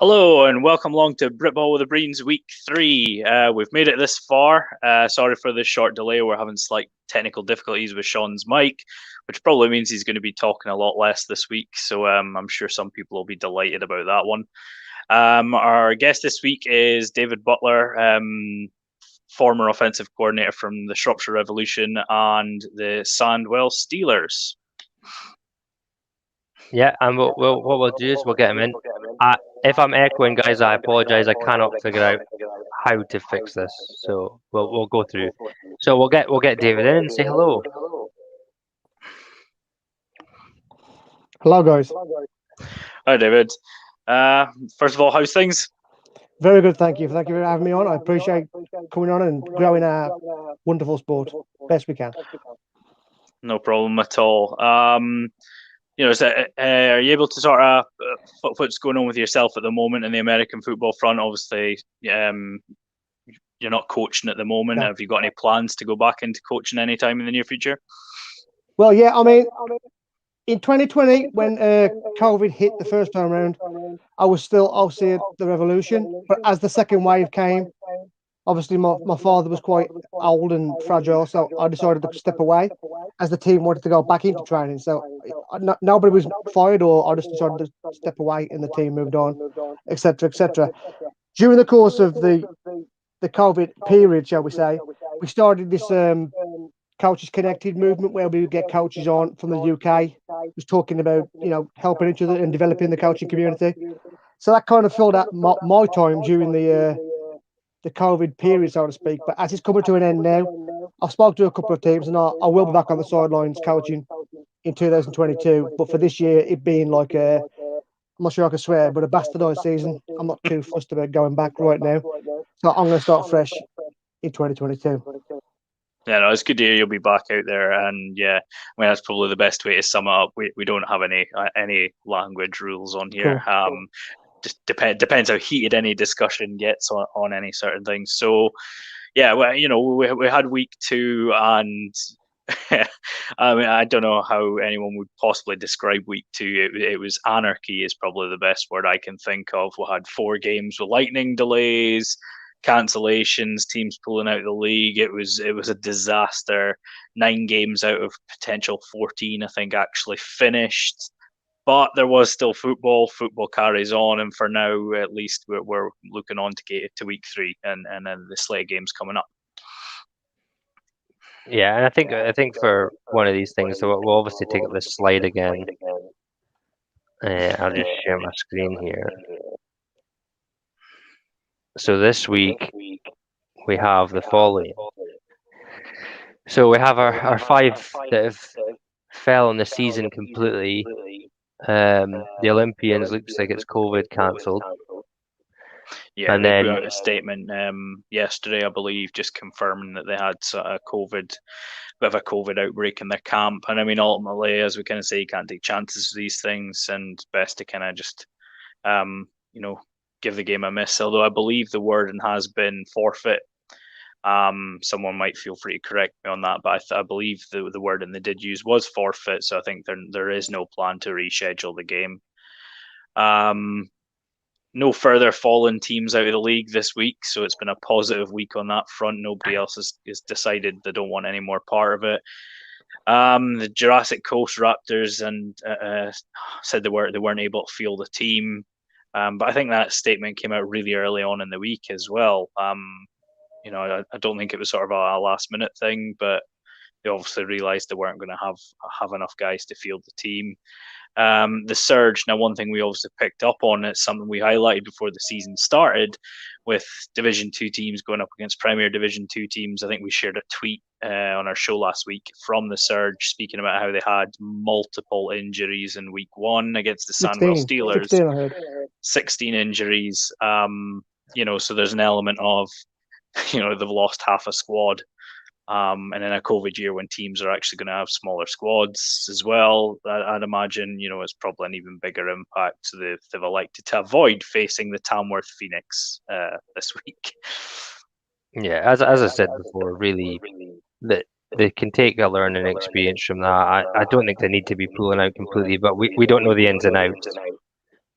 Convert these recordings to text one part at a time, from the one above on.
Hello and welcome along to Britball with the Breens Week 3. We've made it this far. Sorry for the short delay. We're having slight technical difficulties with Sean's mic, which probably means he's going to be talking a lot less this week. So I'm sure some people will be delighted about that one. Our guest this week is David Butler, former offensive coordinator from the Shropshire Revolution and the Sandwell Steelers. Yeah, and what we'll do is we'll get him in. If I'm echoing, guys, I apologize. I cannot figure out how to fix this, so we'll go through. So we'll get David in and say hello. Hello, guys. Hi, David. First of all, how's things? Very good, thank you. Thank you for having me on. I appreciate coming on and growing our wonderful sport best we can. No problem at all. Are you able to sort of what's going on with yourself at the moment in the American football front? Obviously, you're not coaching at the moment. No. Have you got any plans to go back into coaching anytime in the near future? Well, yeah, I mean, in 2020, when COVID hit the first time around, I was still obviously at the Revolution. But as the second wave came, obviously my father was quite old and fragile, so I decided to step away as the team wanted to go back into training. So nobody was fired, or I just decided to step away and the team moved on, etc., etc. During the course of the COVID period, shall we say, we started this Coaches Connected movement where we would get coaches on from the UK, was talking about, helping each other and developing the coaching community. So that kind of filled out my time during the COVID period, so to speak. But as it's coming to an end now, I've spoken to a couple of teams and I will be back on the sidelines coaching in 2022. But for this year, it being like I'm not sure I can swear, but a bastardised season, I'm not too fussed about going back right now. So I'm going to start fresh in 2022. Yeah, no, it's good to hear you'll be back out there, and yeah, I mean that's probably the best way to sum it up. We don't have any language rules on here. Cool. Just depends how heated any discussion gets on any certain things. So yeah, well, we had week 2, and I mean I don't know how anyone would possibly describe week 2. It was anarchy is probably the best word I can think of. We had 4 games with lightning delays, cancellations, teams pulling out of the league. It was a disaster. 9 games out of potential 14, I think, actually finished. But there was still football. Football carries on, and for now, at least, we're looking on to get to week 3, and then the slate of games coming up. Yeah, and I think for one of these things, so we'll obviously take this slide again. I'll just share my screen here. So this week we have the following. So we have our 5 that have fell on the season completely. The Olympians looks like it's COVID cancelled. Yeah, And they then put out a statement yesterday, I believe, just confirming that they had a bit of a COVID outbreak in their camp. And I mean, ultimately, as we kind of say, you can't take chances with these things, and best to kind of just, give the game a miss. Although I believe the wording has been forfeit. Someone might feel free to correct me on that, but I believe the wording they did use was forfeit. So I think there is no plan to reschedule the game. No further fallen teams out of the league this week, so it's been a positive week on that front. Nobody else has decided they don't want any more part of it. The Jurassic Coast Raptors and said they weren't able to field the team, but I think that statement came out really early on in the week as well. I don't think it was sort of a last minute thing, but they obviously realised they weren't going to have enough guys to field the team. The surge. Now, one thing we obviously picked up on, it's something we highlighted before the season started, with Division 2 teams going up against Premier Division 2 teams. I think we shared a tweet on our show last week from the surge speaking about how they had multiple injuries in week 1 against the Sandwell Steelers. 16, I heard. 16 injuries. So there's an element of, they've lost half a squad. And in a COVID year when teams are actually going to have smaller squads as well, I'd imagine, it's probably an even bigger impact. So they've elected to avoid facing the Tamworth Phoenix this week. Yeah, as I said before, really, that they can take a learning experience from that. I don't think they need to be pulling out completely, but we don't know the ins and outs.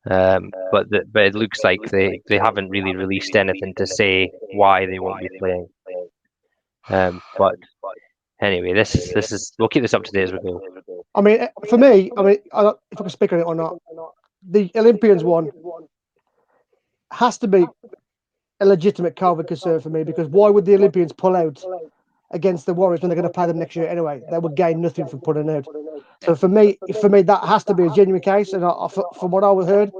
But it looks like they haven't really released anything to say why they won't be playing. But anyway, this is we'll keep this up to date as we go. I mean, for me, if I can speak on it or not, the Olympians one has to be a legitimate COVID concern for me, because why would the Olympians pull out against the Warriors when they're going to play them next year anyway? They would gain nothing from pulling out. So for me, that has to be a genuine case. And from what I heard,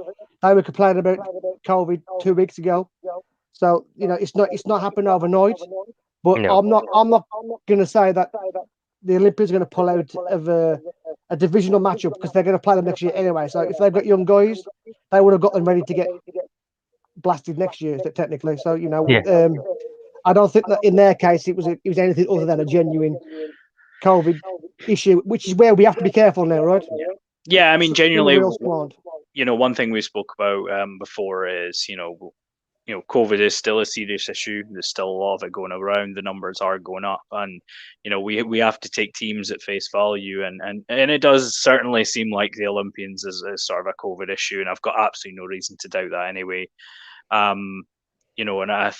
they were complaining about COVID 2 weeks ago. So it's not happened overnight. But No. I'm not going to say that the Olympians are going to pull out of a divisional matchup, because they're going to play them next year anyway. So if they've got young guys, they would have got them ready to get blasted next year, technically. So I don't think that in their case it was anything other than a genuine COVID issue, which is where we have to be careful now, right? Yeah, I mean, genuinely, you know, one thing we spoke about before is, COVID is still a serious issue. There's still a lot of it going around. The numbers are going up, and we have to take teams at face value. And it does certainly seem like the Olympians is sort of a COVID issue, and I've got absolutely no reason to doubt that anyway. And I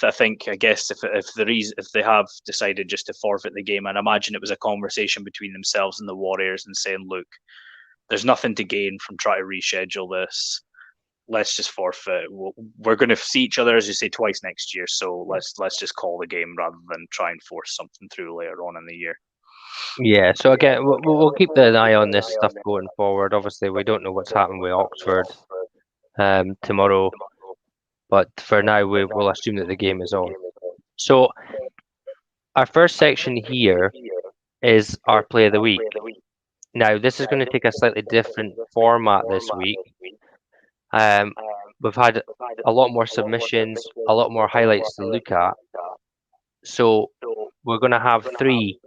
guess if they have decided just to forfeit the game, and imagine it was a conversation between themselves and the Warriors and saying, look, there's nothing to gain from trying to reschedule this. Let's just forfeit. We're going to see each other, as you say, twice next year. So let's just call the game rather than try and force something through later on in the year. Yeah. So again, we'll keep an eye on this stuff going forward. Obviously, we don't know what's happening with Oxford tomorrow, but for now, we'll assume that the game is on. So our first section here is our play of the week. Now, this is going to take a slightly different format this week. We've had a lot more submissions, a lot more highlights to look at. So we're going to have 3.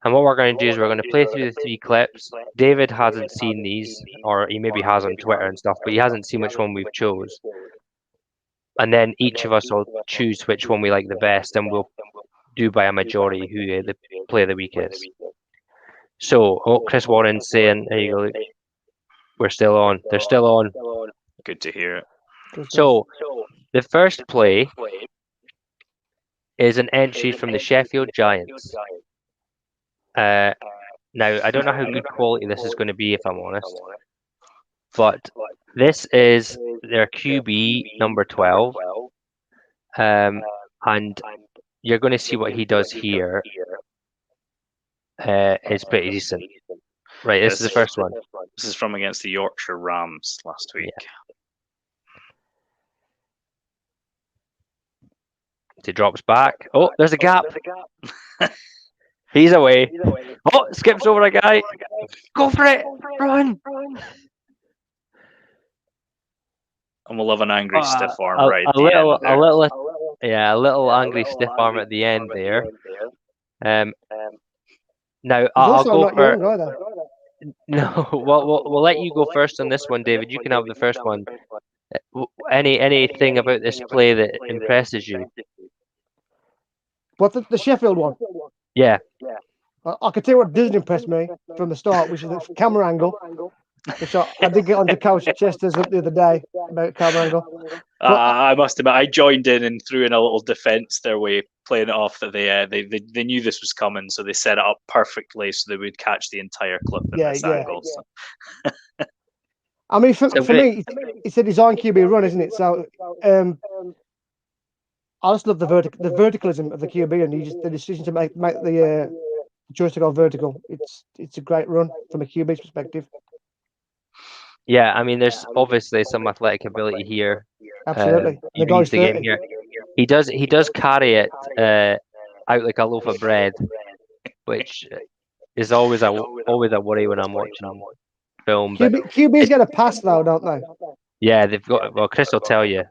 And what we're going to do is we're going to play through the 3 clips. David hasn't seen these, or he maybe has on Twitter and stuff, but he hasn't seen which one we've chose. And then each of us will choose which one we like the best, and we'll do by a majority who the play of the week is. So, Chris Warren's saying, there you go, Luke. We're still on. They're still on. Good to hear it. So, the first play is an entry from the Sheffield Giants. Now, I don't know how good quality this is going to be, if I'm honest. But this is their QB, number 12. And you're going to see what he does here. It's pretty decent. Right, this is the first one. This is from against the Yorkshire Rams last week. Yeah. He drops back. Oh, there's a gap. He's away. Oh, skips over a guy. Go for it. Run. And we'll have an angry stiff arm a little angry stiff arm at the end there. Now I'll go for. No, we'll let you go first on this one, David. You can have the first one. Anything about this play that impresses you? What, the Sheffield one? Yeah. I can tell you what didn't impress me from the start, which is the camera angle, which I did get onto Coach Chester's the other day about camera angle. I must admit, I joined in and threw in a little defence their way, playing it off that they knew this was coming, so they set it up perfectly so they would catch the entire clip in this angle. So. I mean, for me, it's a design QB run, isn't it? So I just love the verticalism of the QB, and the decision to make the choice to go vertical. It's a great run from a QB's perspective. Yeah, I mean, there's obviously some athletic ability here. Absolutely, the game here. He does carry it out like a loaf of bread, which is always a worry when I'm watching film. QB's get a pass though, don't they? Yeah, they've got. Well, Chris will tell you.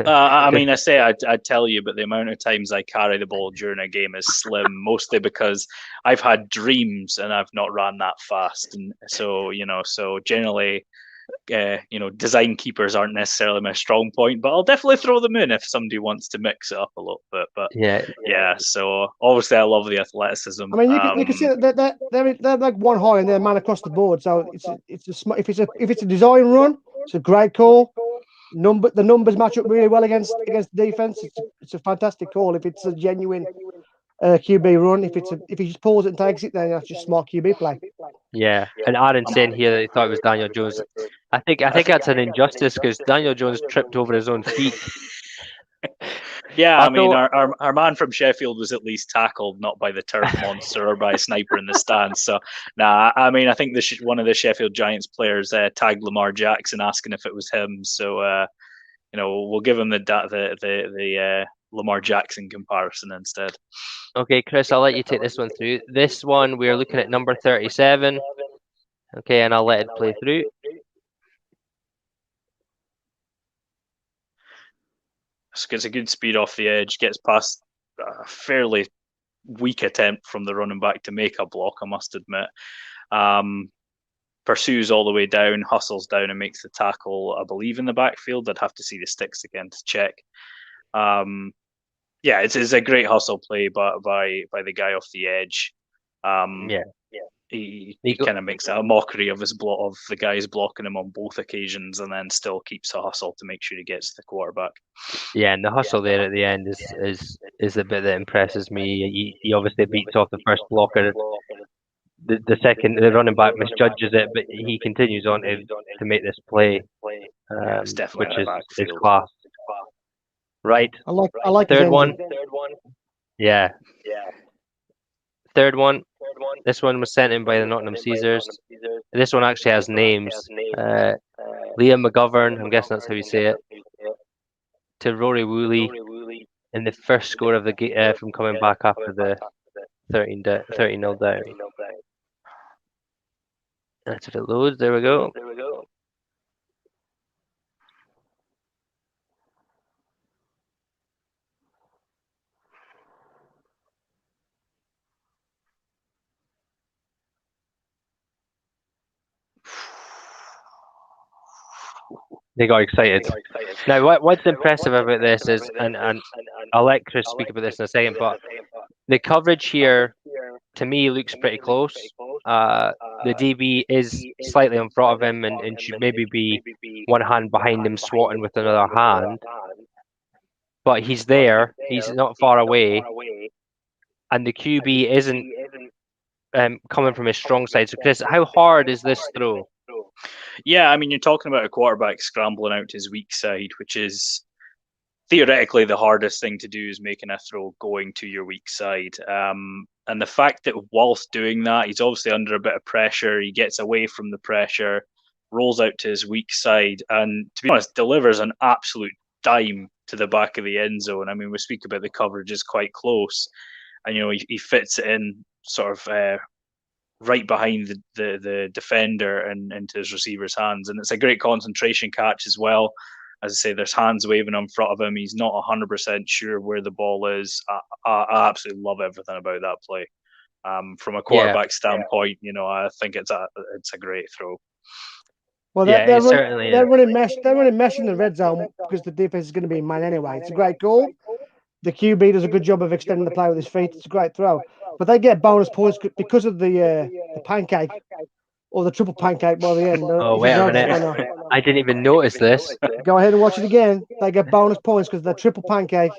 I mean, I'd tell you, but the amount of times I carry the ball during a game is slim, mostly because I've had dreams and I've not ran that fast, and so generally, design keepers aren't necessarily my strong point, but I'll definitely throw them in if somebody wants to mix it up a little bit. But yeah. So obviously, I love the athleticism. I mean, you can see that they're like one high and they're man across the board. So if it's a design run, It's a great call. The numbers match up really well against the defense. It's a fantastic call if it's a genuine QB run. If he just pulls it and takes it, then that's just smart QB play. Yeah, and Aaron saying here that he thought it was Daniel Jones. I think that's an injustice because Daniel Jones tripped over his own feet. Yeah, I mean, our man from Sheffield was at least tackled, not by the turf monster or by a sniper in the stands. So, I mean, I think one of the Sheffield Giants players tagged Lamar Jackson asking if it was him. So, we'll give him the Lamar Jackson comparison instead. Okay, Chris, I'll let you take this one through. This one, we're looking at number 37. Okay, and I'll let it play through. Gets a good speed off the edge, gets past a fairly weak attempt from the running back to make a block, I must admit. Pursues all the way down, hustles down and makes the tackle, I believe, in the backfield. I'd have to see the sticks again to check. Yeah, it's a great hustle play by the guy off the edge. He kind of makes a mockery of of the guys blocking him on both occasions, and then still keeps a hustle to make sure he gets to the quarterback. Yeah, and the hustle there at the end is the bit that impresses me. He obviously beats off the first blocker. The second, the running back misjudges it, but he continues on to make this play, which is class. Right. I like third one. Yeah. Third one. This one was sent in by the Nottingham Caesars. This one actually has names. Liam McGovern, I'm guessing that's how you say it, to Rory Woolley in the first score of the from coming back after the 13-0 down. That's if it loads. There we go. They got excited. Now, what's impressive about this is, and I'll let Chris speak about this in a second, but the coverage here, to me, looks pretty close. The DB is slightly in front of him and should maybe be one hand behind him, swatting with another hand. But he's there. He's not far away. And the QB isn't coming from his strong side. So, Chris, how hard is this throw? Yeah, I mean, you're talking about a quarterback scrambling out to his weak side, which is theoretically the hardest thing to do, is making a throw going to your weak side. And the fact that whilst doing that, he's obviously under a bit of pressure. He gets away from the pressure, rolls out to his weak side, and to be honest, delivers an absolute dime to the back of the end zone. I mean, we speak about the coverage is quite close, and he fits it in sort of right behind the defender and into his receiver's hands. And it's a great concentration catch as well. As I say, there's hands waving in front of him. He's not 100% sure where the ball is. I absolutely love everything about that play. From a quarterback standpoint, I think it's a great throw. Well, they're running mesh. They're running mesh in the red zone because the defense is going to be in man anyway. It's a great goal. The QB does a good job of extending the play with his feet. It's a great throw. But they get bonus points because of the pancake or the triple pancake by the end. Oh, wait a minute. I didn't even notice this. Go ahead and watch it again. They get bonus points because they're triple pancake.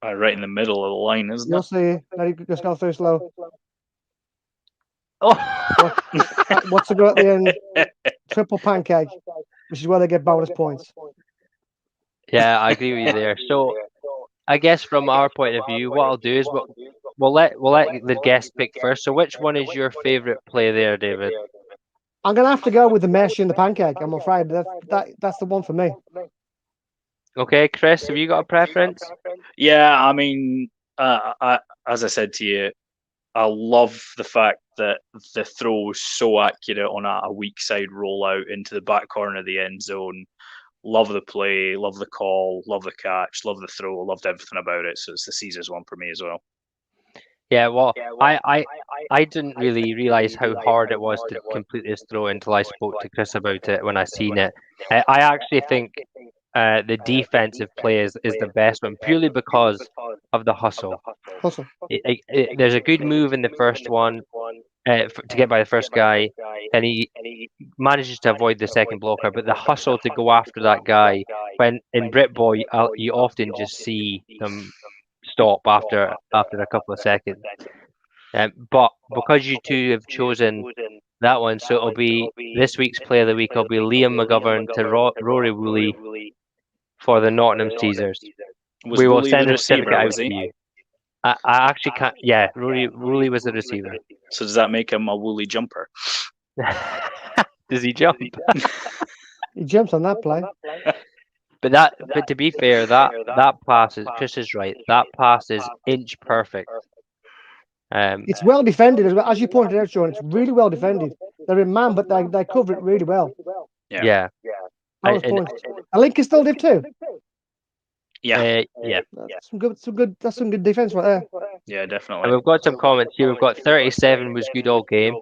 Right in the middle of the line, isn't You'll it? see. Let it just go through slow. Oh. What's the go at the end? Triple pancake, which is where they get bonus points. Yeah, I agree with you there. So, I guess from our point of view, what I'll do is we'll let the guest pick first. So, which one is your favourite play there, David? I'm gonna have to go with the mesh and the pancake. I'm afraid that's the one for me. Okay, Chris, have you got a preference? Yeah, I mean, as I said to you, I love the fact that the throw is so accurate on a weak side rollout into the back corner of the end zone. Love the play, love the call, love the catch, love the throw, loved everything about it. So it's the Caesars one for me as well. Yeah, well, I didn't really realise how hard it was to complete this throw until I spoke to Chris about it when I seen it. I actually think the defensive play is the best one, purely because of the hustle. There's a good move in the first one to get by the first guy, and he manages to avoid the second blocker, but the hustle to go after that guy, when in Britball, you often just see them stop after a couple of seconds. But because you two have chosen that one, so it'll be this week's Player of the Week. It'll be Liam McGovern to Rory Woolley for the Nottingham Caesars. We will send a certificate out to you. I actually can't. Yeah, Woolley was the receiver. So does that make him a Woolley jumper? Does he jump? He jumps on that play. But to be fair, that pass is, Chris is right. That pass is inch perfect. It's well defended as well, as you pointed out, Sean. It's really well defended. They're in man, but they cover it really well. Yeah. I think he still did too. Yeah. That's some good defense right there. Yeah, definitely. And we've got some comments here. We've got 37 was good all game.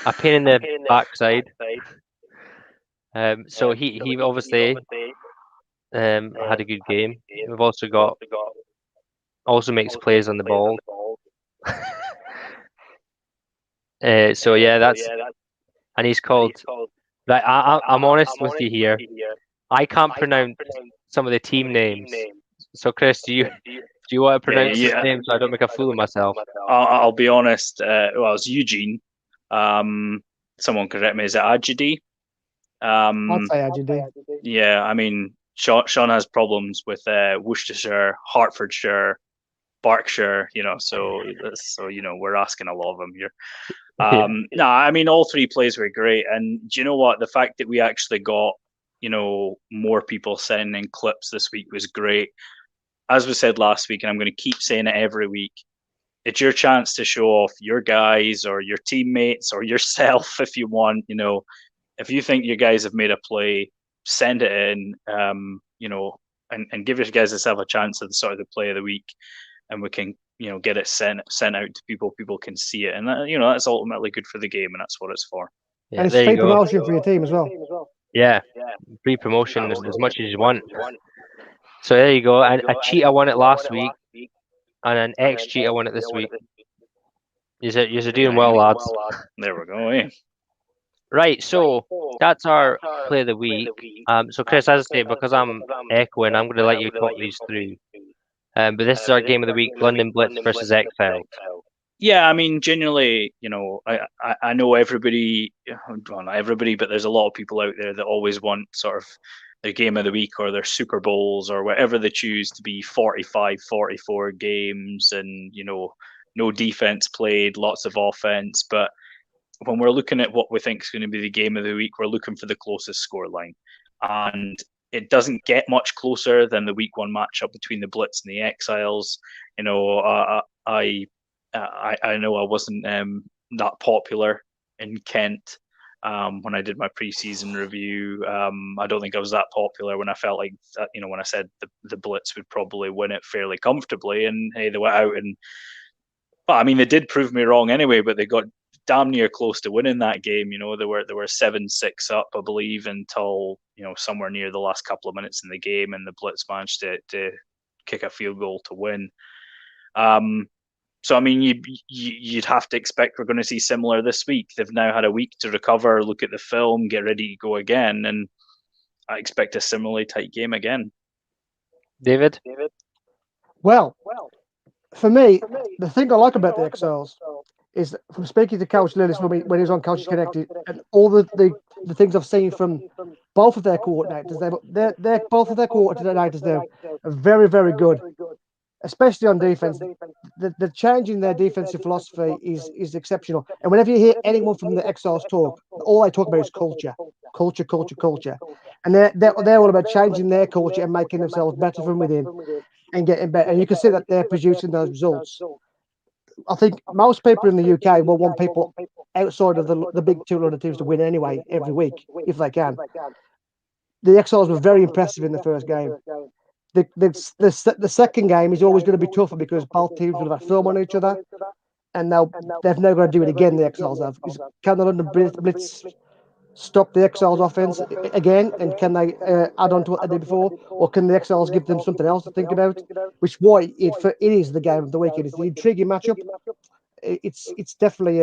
A pain in the backside. So he obviously had a good game. We've also makes plays on the ball. So yeah, and he's called. I'm honest with you here. I can't pronounce some of the team names. So Chris, do you want to pronounce his name so I don't make a fool of myself? I'll be honest. Well, it's Eugene. Someone correct me. Is it Ajidi? I'd say Ajidi. Yeah, I mean, Sean has problems with Worcestershire, Hertfordshire, Berkshire. So we're asking a lot of them here. No, I mean, all three plays were great, and do you know what? The fact that we actually got more people sending clips this week was great. As we said last week, and I'm going to keep saying it every week, it's your chance to show off your guys or your teammates or yourself if you want. If you think you guys have made a play, send it in. And give your guys yourself a chance at the sort of the play of the week, and we can get it sent out to people. People can see it, and that's ultimately good for the game, and that's what it's for. Yeah, and it's free promotion for your team as well. Yeah, free promotion as much as you want. So there you go. And a cheetah won it last week, and an ex-cheetah won it this week. You're doing well, lads. There we go. Eh? Right, so that's our play of the week. So Chris, as I say, because I'm echoing, I'm going to let you talk these through. But this is our game of the week: London Blitz versus Exiles. Yeah, I mean, generally, I know everybody, well, not everybody, but there's a lot of people out there that always want sort of their game of the week or their Super Bowls or whatever they choose to be 45, 44 games and, no defense played, lots of offense. But when we're looking at what we think is going to be the game of the week, we're looking for the closest scoreline. And it doesn't get much closer than the week one matchup between the Blitz and the Exiles. I know I wasn't that popular in Kent when I did my preseason review. I don't think I was that popular when I felt like that, when I said the Blitz would probably win it fairly comfortably, and hey, they went out but I mean, they did prove me wrong anyway. But they got damn near close to winning that game. They were 7-6 up, I believe, until somewhere near the last couple of minutes in the game, and the Blitz managed to kick a field goal to win. So I mean, you'd have to expect we're going to see similar this week. They've now had a week to recover, look at the film, get ready to go again, and I expect a similarly tight game again. David? Well, for me, the thing I like about the Exiles is from speaking to Coach Lillis when he was on Coaches Connected, and all the things I've seen from both of their coordinators, both of their coordinators there are very, very good, especially on defense. The change in their defensive philosophy is exceptional. And whenever you hear anyone from the Exiles talk, all they talk about is culture. And they're all about changing their culture and making themselves better from within and getting better. And you can see that they're producing those results. I think most people in the UK will want people outside of the big 200 teams to win anyway every week if they can. The Exiles were very impressive in the first game. The second game is always going to be tougher because both teams will have film on each other, and they've never going to do it again. The Exiles have. Can the London Blitz stop the Exiles offense again, and can they add on to what they did before, or can the Exiles give them something else to think about? Which why it is the game of the week. It's the intriguing matchup. It's definitely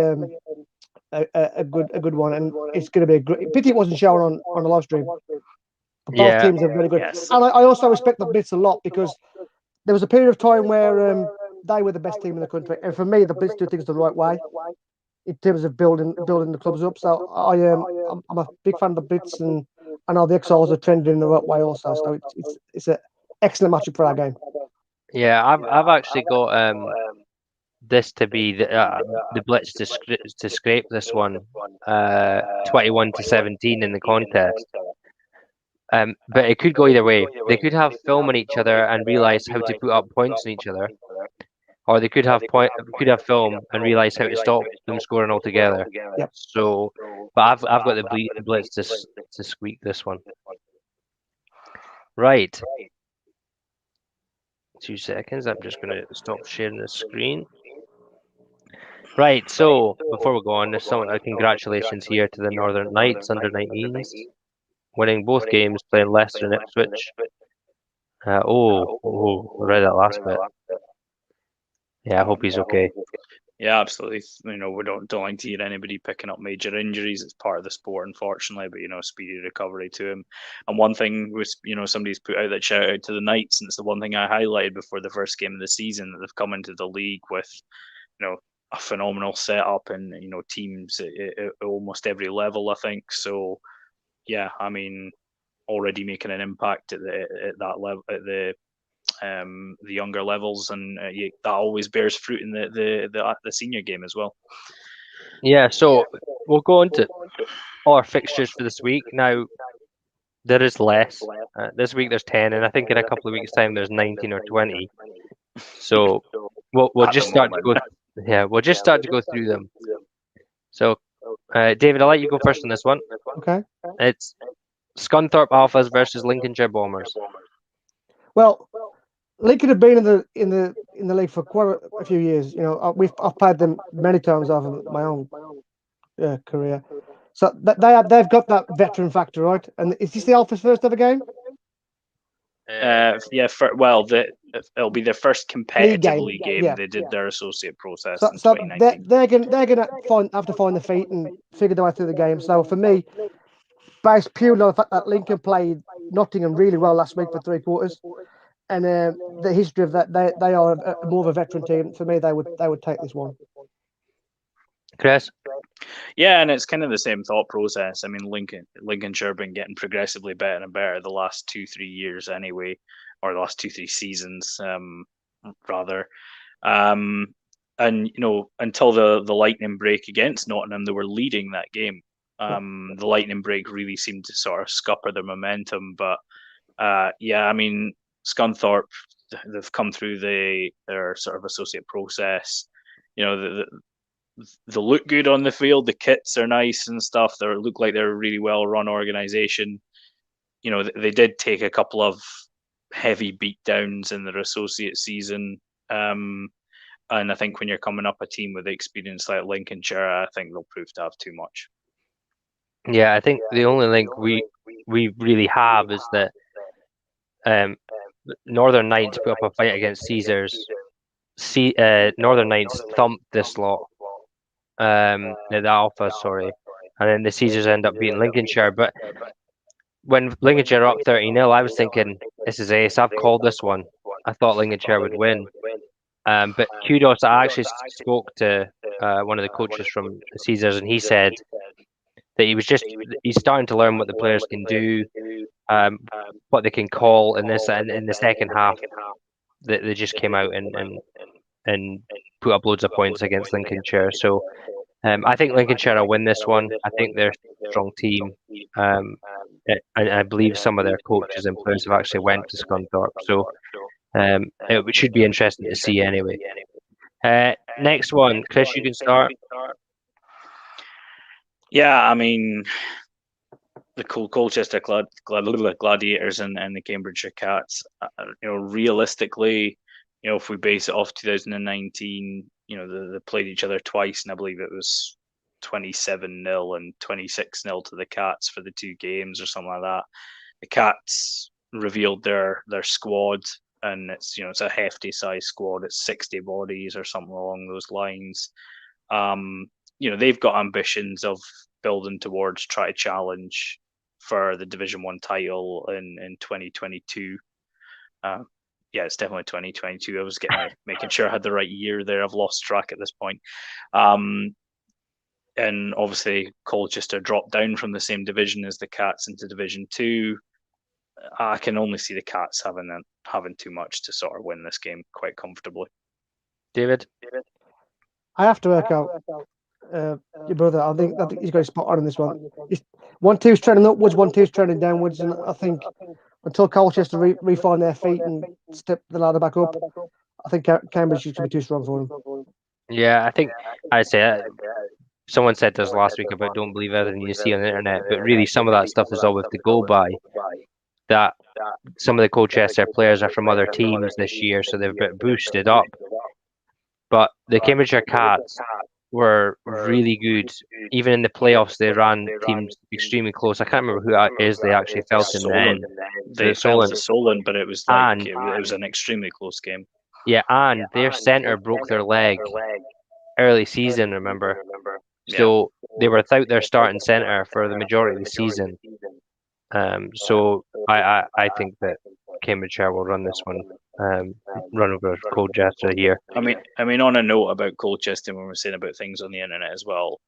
a good one, and it's going to be a great. Pity it wasn't shown on the live stream. But both Yeah. teams are very good, Yes. and I also respect the Blitz a lot because there was a period of time where they were the best team in the country, and for me, the Blitz do things the right way in terms of building the clubs up. So I'm a big fan of the Blitz, and I know the Exiles are trending in the right way also. So it's an excellent matchup for our game. Yeah, I've actually got this to be the Blitz to scrape this one, 21-17 in the contest. But it could go either way. They could have film on each other and realize how to put up points on each other, or they could have film and realize how to stop them scoring altogether. Yep. So, but I've got the Blitz to squeak this one. Right. 2 seconds. I'm just gonna stop sharing the screen. Right. So before we go on, there's some congratulations here to the Northern Knights under-19s, winning both games, playing Leicester and Ipswich. I read that last bit. Yeah, I hope he's okay. Yeah, absolutely. We don't like to hear anybody picking up major injuries. It's part of the sport, unfortunately. But speedy recovery to him. And one thing was, somebody's put out that shout out to the Knights, and it's the one thing I highlighted before the first game of the season, that they've come into the league with, a phenomenal setup and teams at almost every level. I think so. Yeah, I mean, already making an impact at that level, at the younger levels, and that always bears fruit in the senior game as well. Yeah, so we'll go into our fixtures for this week. Now, there is less. This week there's 10, and I think in a couple of weeks' time there's 19 or 20. So we'll just start to go. Yeah, we'll just start to go through them. So, David, I'll let you go first on this one. Okay. It's Scunthorpe Alphas versus Lincolnshire Bombers. Well, Lincoln have been in the league for quite a few years. I've played them many times over my own career. So they've got that veteran factor, right? And is this the Alpha's first ever game? It'll be their first competitive league game. Yeah. They did their associate process in So 2019. they're gonna have to find their feet and figure their way through the game. So for me, based purely on the fact that Lincoln played Nottingham really well last week for 3/4, and the history of that, they are more of a veteran team. For me, they would take this one. Chris? Yeah, and it's kind of the same thought process. I mean, Lincolnshire have been getting progressively better and better the last 2-3 years anyway, or the last 2-3 seasons, rather. And until the lightning break against Nottingham, they were leading that game. The lightning break really seemed to sort of scupper their momentum, but I mean, Scunthorpe, they've come through their sort of associate process. They look good on the field. The kits are nice and stuff. They look like they're a really well run organization. They did take a couple of heavy beatdowns in their associate season. And I think when you're coming up a team with experience like Lincolnshire, I think they'll prove to have too much. Yeah, I think the only link we really have is that Northern Knights put up a fight against Caesars. Northern Knights thumped this lot. The Alpha, sorry, and then the Caesars end up beating Lincolnshire. But when Lincolnshire are up 30-0, I was thinking, this is ace. I've called this one. I thought Lincolnshire would win. But kudos, I actually spoke to one of the coaches from Caesars, and he said that he's starting to learn what the players can do, what they can call in this, and in the second half, they just came out and put up loads of points against Lincolnshire. So I think Lincolnshire will win this one. I think they're a strong team. And I believe some of their coaches and players have actually went to Scunthorpe. So it should be interesting to see anyway. Next one, Chris, you can start. Yeah, I mean, the Colchester Gladiators and the Cambridgeshire Cats. Realistically, if we base it off 2019, they played each other twice, and I believe it was 27-0 and 26-0 to the Cats for the two games or something like that. The Cats revealed their squad, and it's a hefty size squad. It's 60 bodies or something along those lines. they've got ambitions of building towards try to challenge for the Division 1 title in 2022. Yeah, it's definitely 2022. I was making sure I had the right year there. I've lost track at this point. And obviously Colchester dropped down from the same division as the Cats into Division 2. I can only see the Cats having too much to sort of win this game quite comfortably. David? I have to echo your brother. I think he's got a spot on in this one. 1-2's trending upwards, 1-2's trending downwards, and I think until Colchester re-find their feet and step the ladder back up, I think Cambridge is going to be too strong for them. Yeah, I think I'd say someone said this last week about don't believe everything you see on the internet, but really some of that stuff is all we have to go by. That some of the Colchester players are from other teams this year, so they've been boosted up. But the Cambridgeshire Cats were really good. Even in the playoffs, they ran teams extremely close. I can't remember who it is they actually felt in the end. They fell to Solon, but it was it was an extremely close game. Yeah, and their centre broke their leg early season, remember? So they were without their starting centre for the majority of the season. So I think that Cambridgeshire will run this one, run over Colchester here. I mean, on a note about Colchester, when we're saying about things on the internet as well,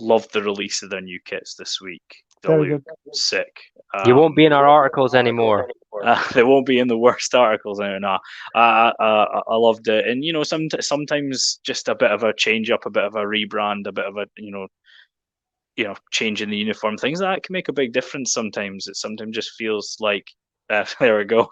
love the release of their new kits this week. Very good. Sick. You won't be in our articles anymore. They won't be in the worst articles anymore. I loved it, and sometimes just a bit of a change up, a bit of a rebrand, a bit of a change in the uniform, things like that can make a big difference. Sometimes it just feels like there we go.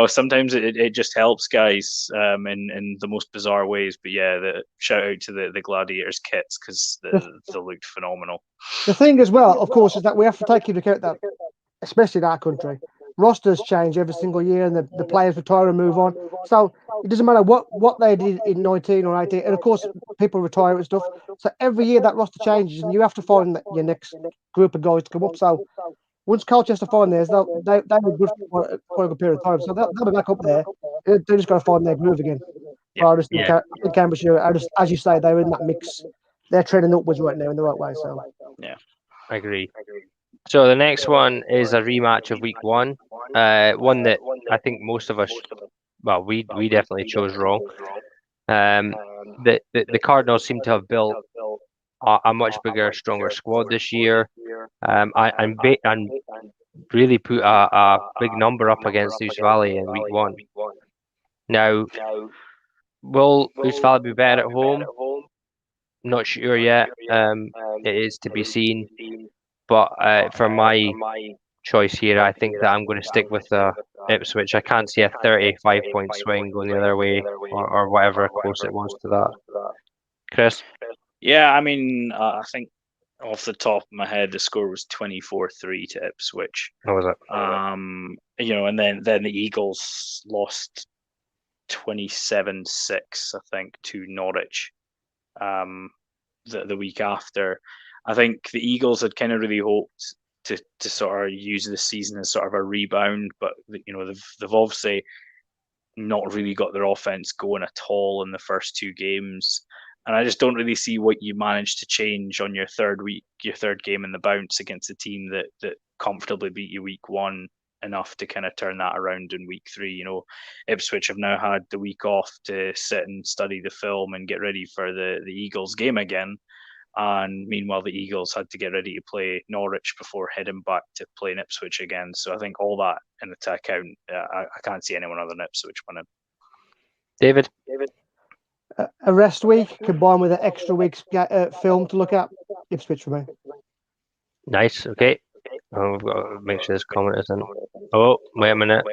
Sometimes it just helps guys in the most bizarre ways. But yeah, shout out to the Gladiators kits because they looked phenomenal. The thing as well, of course, is that we have to take into account that, especially in our country, rosters change every single year and the players retire and move on. So it doesn't matter what they did in 19 or 18. And of course, people retire and stuff. So every year that roster changes and you have to find your next group of guys to come up. So once Colchester find theirs, they were good for quite a good period of time. So they'll be back up there. They're just going to find their groove again. Yeah. I just think Cambridgeshire, as you say, they're in that mix. They're trending upwards right now in the right way. So yeah, I agree. So the next one is a rematch of week 1. One that I think most of us, well, we definitely chose wrong. The Cardinals seem to have built a much bigger, stronger squad this year, and really put a big number up against East Valley in week 1. Now, will East Valley be better at home? Not sure yet. It is to be seen. But for my choice here, I think that I'm going to stick with Ipswich. I can't see a 35-point swing going the other way or whatever close it was to that. Chris? Yeah, I mean, I think off the top of my head, the score was 24-3 to Ipswich. What was it? And then the Eagles lost 27-6, I think, to Norwich. The week after. I think the Eagles had kind of really hoped to sort of use this season as sort of a rebound, but they've obviously not really got their offense going at all in the first 2 games, and I just don't really see what you managed to change on your third game in the bounce against a team that comfortably beat you week 1 enough to kind of turn that around in week 3. Ipswich have now had the week off to sit and study the film and get ready for the Eagles game again. And meanwhile, the Eagles had to get ready to play Norwich before heading back to play Ipswich again. So I think all that in the account, I can't see anyone other than Ipswich winning. David? A rest week combined with an extra week's film to look at. Ipswich for me. Nice. Okay. Oh, we've got to make sure this comment isn't. Oh, wait a minute.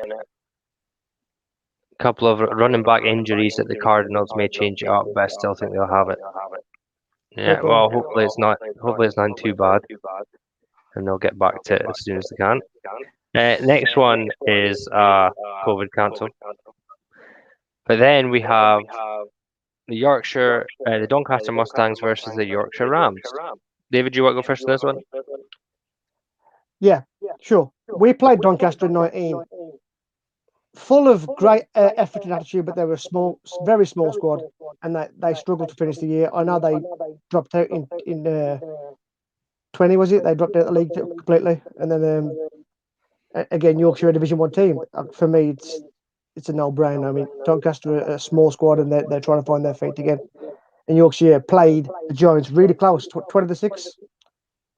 A couple of running back injuries at the Cardinals may change it up, but I still think they'll have it. Yeah, well, hopefully it's not too bad, and they'll get back to it as soon as they can. Next one is COVID cancelled. But then we have the Doncaster Mustangs versus the Yorkshire Rams. David, do you want to go first on this one? Yeah, sure. We played Doncaster in 19. full of great effort and attitude, but they were a small, very small squad, and they struggled to finish the year. I know they dropped out in 20, was it? They dropped out the league completely, and then again, Yorkshire, a Division 1 team. For me, it's a no-brainer. I mean, Doncaster are a small squad, and they're trying to find their feet again. And Yorkshire played the Giants really close, 20-6.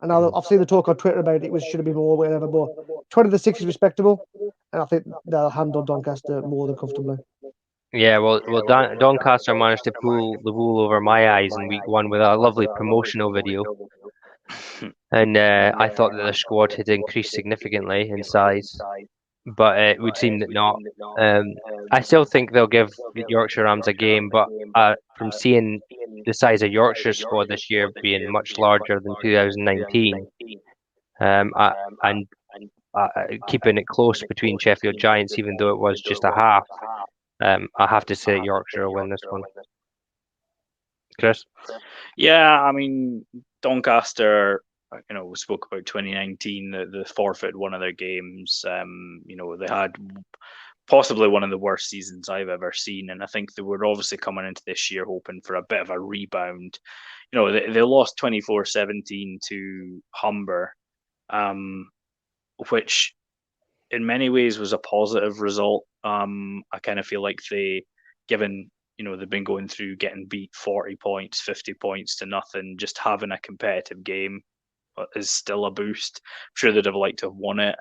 And I've seen the talk on Twitter about it should have been more, whatever, but 20-6 is respectable, and I think they'll handle Doncaster more than comfortably. Yeah, well, Doncaster managed to pull the wool over my eyes in week 1 with a lovely promotional video, and I thought that their squad had increased significantly in size, but it would seem that not. I still think they'll give the Yorkshire Rams a game, but from seeing the size of Yorkshire's squad this year being much larger than 2019, and keeping it close between Sheffield Giants, even though it was just a half, I have to say Yorkshire will win this one. Chris? Yeah, I mean, Doncaster, we spoke about 2019, the forfeit one of their games. They had possibly one of the worst seasons I've ever seen, and I think they were obviously coming into this year hoping for a bit of a rebound. They lost 24-17 to Humber, which in many ways was a positive result. I kind of feel like given they've been going through getting beat 40 points, 50 points to nothing, just having a competitive game is still a boost. I'm sure they'd have liked to have won it.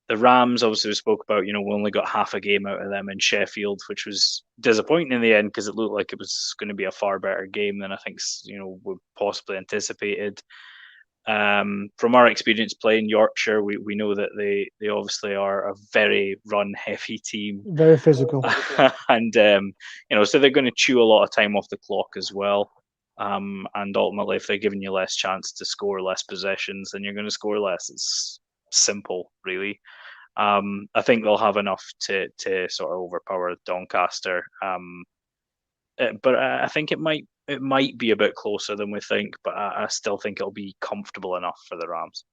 The Rams, obviously, we spoke about, we only got half a game out of them in Sheffield, which was disappointing in the end because it looked like it was going to be a far better game than I think, we possibly anticipated. From our experience playing Yorkshire, we know that they obviously are a very run-heavy team. Very physical. And, so they're going to chew a lot of time off the clock as well. And ultimately, if they're giving you less chance to score, less possessions, then you're going to score less. It's simple, really. I think they'll have enough to sort of overpower Doncaster. But I think it might be a bit closer than we think, but I still think it'll be comfortable enough for the Rams.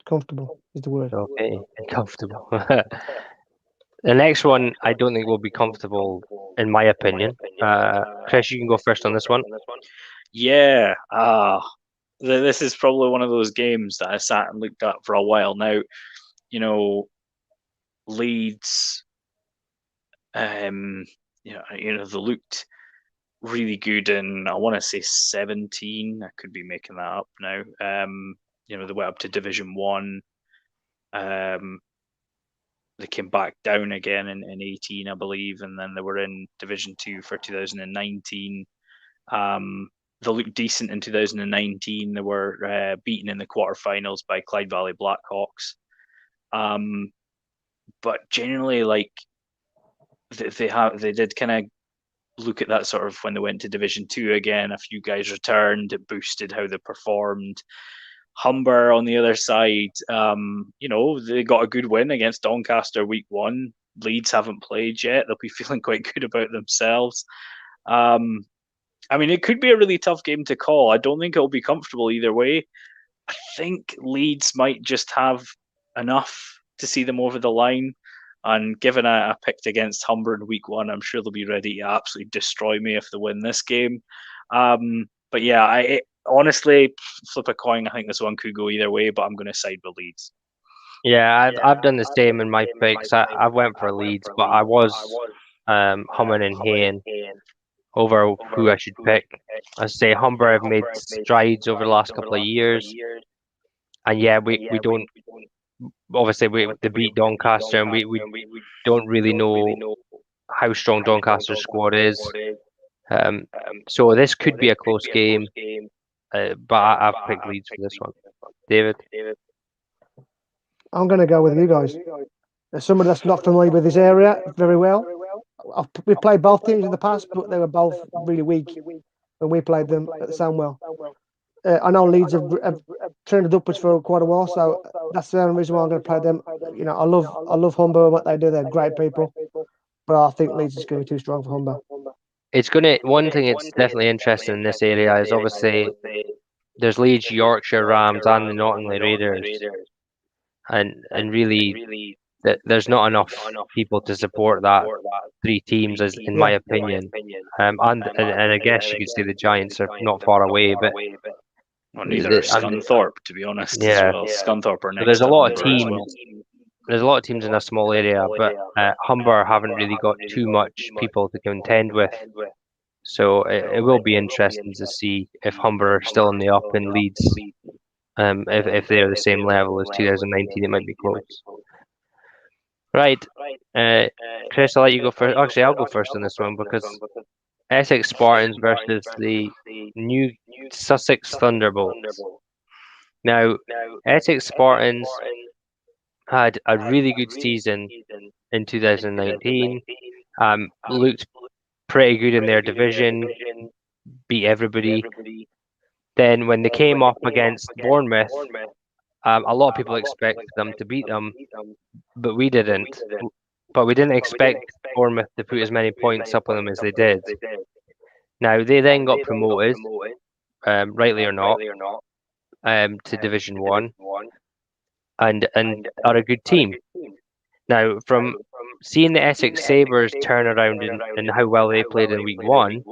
Comfortable is the word. Okay, comfortable. The next one, I don't think will be comfortable, in my opinion. Chris, you can go first on this one. Yeah. This is probably one of those games that I sat and looked at for a while now. Leeds, they looked really good in, I want to say 17. I could be making that up now. They went up to Division 1. They came back down again in 18, I believe, and then they were in Division 2 for 2019. They looked decent in 2019. They were beaten in the quarterfinals by Clyde Valley Blackhawks. But generally, like, they did kind of look at that sort of when they went to Division 2 again. A few guys returned. It boosted how they performed. Humber on the other side, they got a good win against Doncaster week 1. Leeds haven't played yet. They'll be feeling quite good about themselves. I mean, it could be a really tough game to call. I don't think it'll be comfortable either way. I think Leeds might just have enough to see them over the line. And given I picked against Humber in week 1, I'm sure they'll be ready to absolutely destroy me if they win this game. But yeah, honestly, flip a coin. I think this one could go either way, but I'm going to side with Leeds. Yeah, I've done the same in my picks. I went for Leeds, but I was humming and haying over who I should pick. I say Humber have made strides over the last couple of years, and yeah, we don't obviously they beat Doncaster, and we don't really know how strong Doncaster's squad is. So this could be a close game, but I've picked Leeds for this one. David? I'm going to go with you guys. As somebody that's not familiar with this area very well, we played both teams in the past, but they were both really weak when we played them at the Sandwell. I know Leeds have trended upwards for quite a while, so that's the only reason why I'm going to play them. I love Humber and what they do. They're great people, but I think Leeds is going to be too strong for Humber. It's one thing that's definitely interesting in this area is obviously there's Leeds, Yorkshire Rams, and the Nottingham Raiders, and really there's not enough people to support that 3 teams, as in my opinion. And I guess you could say the Giants are not far away, but well, neither are Scunthorpe, to be honest, as well. Scunthorpe are next. So there's a lot of teams. teams. There's a lot of teams in a small area, but Humber haven't really got too much people to contend with. So it will be interesting to see if Humber are still in the up and Leeds. If they're the same level as 2019, it might be close. Right, Chris, I'll let you go first. Actually, I'll go first on this one because Essex Spartans versus the new Sussex Thunderbolts. Now, Essex Spartans had a really good season in 2019. Looked pretty good in their division, beat everybody. Then when they came up against Bournemouth, a lot of people expected them to beat them, but we didn't. But we didn't expect Bournemouth to put as many points up on them as they did. Now, they then got promoted, rightly or not, to Division 1 and are a good team. Now, from seeing the Essex Sabres turn around and how well they played in Week 1,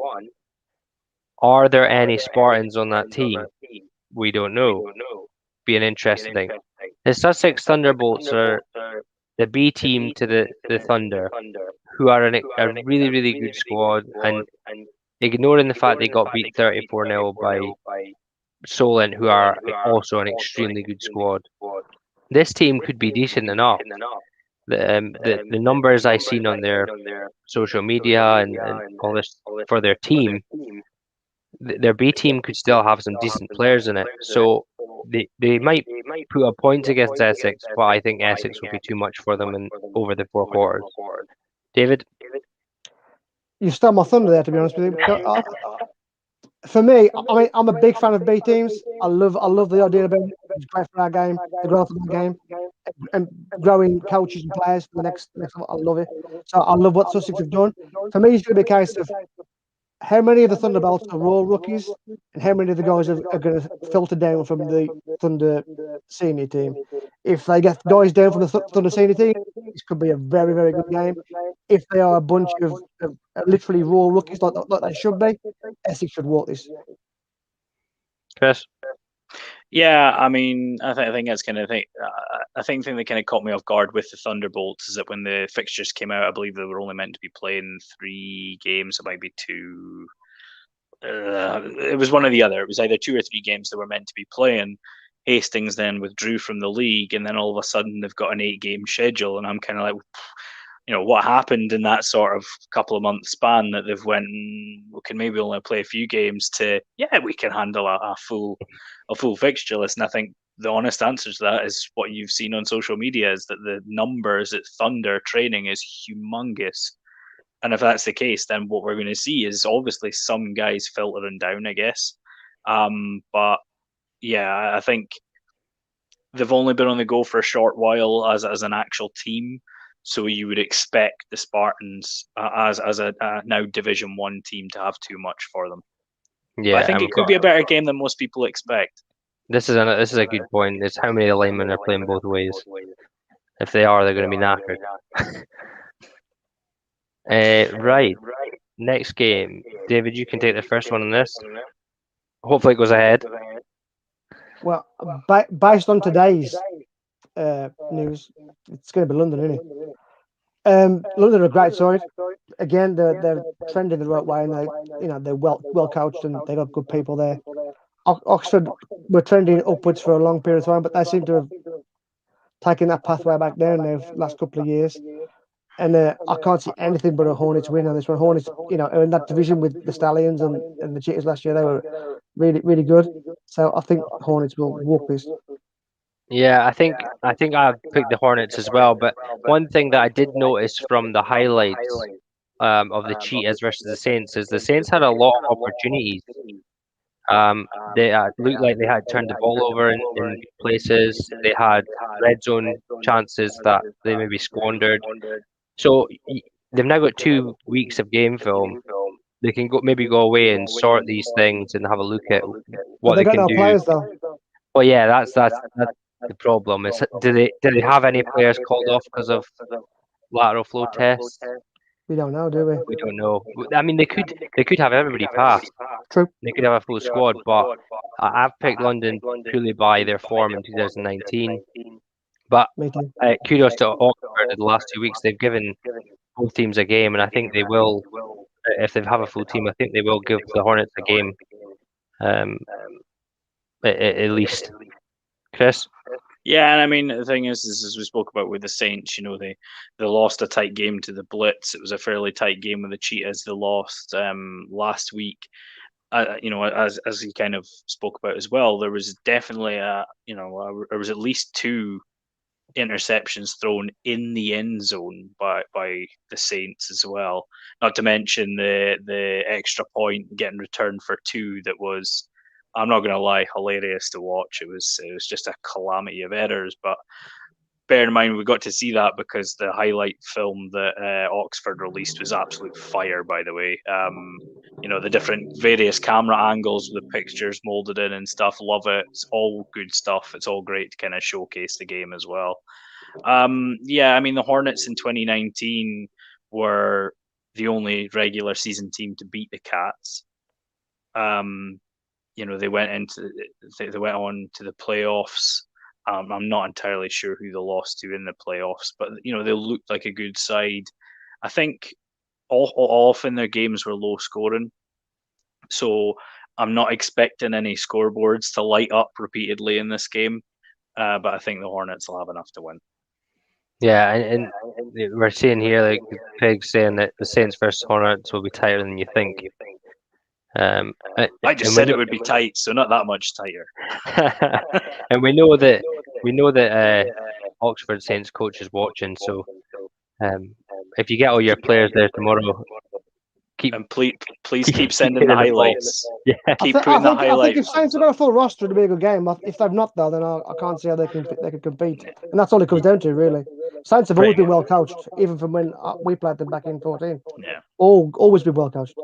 are there any Spartans on that team? We don't know. Be an interesting thing. The Sussex Thunderbolts are the B team to the Thunder, who are a really, really good squad, and ignoring the fact they got beat 34-0 by Solent, who are also an extremely good squad. This team could be decent enough. The numbers I've seen on their social media and all this for their team, their B team could still have some decent players in it. So they might put a point against Essex, but I think Essex will be too much for them over the 4 quarters. David? You stole my thunder there, to be honest with you. For me, I mean, I'm a big fan of B teams. I love the idea of it. It's great for our game, the growth of the game, and growing coaches and players for the next. I love it. So I love what Sussex have done. For me, it's going to be a case of how many of the Thunderbolts are raw rookies, and how many of the guys are going to filter down from the Thunder senior team. If they get guys down from the Thunder senior team, this could be a very, very good game. If they are a bunch of literally raw rookies like they should be, Essex should walk this. Chris? Yeah, I mean, I think that's kind of thing. I think the thing that kind of caught me off guard with the Thunderbolts is that when the fixtures came out, I believe they were only meant to be playing 3 games. It might be 2. It was one or the other. It was either 2 or 3 games that were meant to be playing. Hastings then withdrew from the league, and then all of a sudden they've got an 8-game schedule, and I'm kind of like, what happened in that sort of couple of months span that they've went, we can maybe only play a few games to, we can handle a full fixture list. And I think the honest answer to that is what you've seen on social media, is that the numbers at Thunder training is humongous. And if that's the case, then what we're going to see is obviously some guys filtering down, I guess. But yeah, I think they've only been on the go for a short while as an actual team. So you would expect the Spartans, as a now Division 1 team, to have too much for them. Yeah, but I think it could be a better game than most people expect. This is a good point. It's how many linemen are playing both ways. If they are, they're going to be knackered. Right. Next game. David, you can take the first one on this. Hopefully it goes ahead. Well, based on today's news, it's going to be London, isn't it? London are a great side. Again, they're trending the right way, and they're well coached and they got good people there. Oxford were trending upwards for a long period of time, but they seem to have taken that pathway back down now for the last couple of years. And I can't see anything but a Hornets win on this one. Hornets, are in that division with the Stallions and the Cheetahs last year. They were really, really good. So I think Hornets will walk this. Yeah, I think I've picked the Hornets as well. But one thing that I did notice from the highlights of the Cheetahs versus the Saints is the Saints had a lot of opportunities. They looked like they had turned the ball over in places. They had red zone chances that they maybe squandered. So they've now got 2 weeks of game film. They can maybe go away and sort these things and have a look at what they can do. Players, though. Well, yeah, that's the problem. Is do they have any players called off because of lateral flow tests? We don't know, do we? We don't know. I mean, they could have everybody pass. True. They could have a full squad, but I've picked London purely by their form in 2019. But Me too. kudos to Oxford in the last 2 weeks. They've given both teams a game, and I think they will. If they have a full team, I think they will give the Hornets a game. At least, Chris. Yeah, and I mean the thing is as we spoke about with the Saints, they lost a tight game to the Blitz. It was a fairly tight game with the Cheetahs. They lost last week. As he kind of spoke about as well, there was definitely there was at least 2 interceptions thrown in the end zone by the Saints as well. Not to mention the extra point getting returned for 2 that was, I'm not going to lie, hilarious to watch. It was just a calamity of errors. But bear in mind, we got to see that because the highlight film that Oxford released was absolute fire, by the way. The different various camera angles with the pictures molded in and stuff. Love it. It's all good stuff. It's all great to kind of showcase the game as well. I mean, the Hornets in 2019 were the only regular season team to beat the Cats. They went on to the playoffs. I'm not entirely sure who they lost to in the playoffs, but they looked like a good side. I think often their games were low scoring, so I'm not expecting any scoreboards to light up repeatedly in this game. But I think the Hornets will have enough to win. Yeah, and we're seeing here, like Peg's saying, that the Saints versus Hornets will be tighter than you think. I just said it would be tight, so not that much tighter. And we know that Oxford Saints coach is watching, so if you get all your players there tomorrow, please keep sending the highlights. Yeah. Keep putting the highlights. I think if Saints have got a full roster, it'll be a good game. If they've not, though, then I can't see how they can compete. And that's all it comes down to, really. Saints have always been well coached, even from when we played them back in 14. Yeah, always been well coached.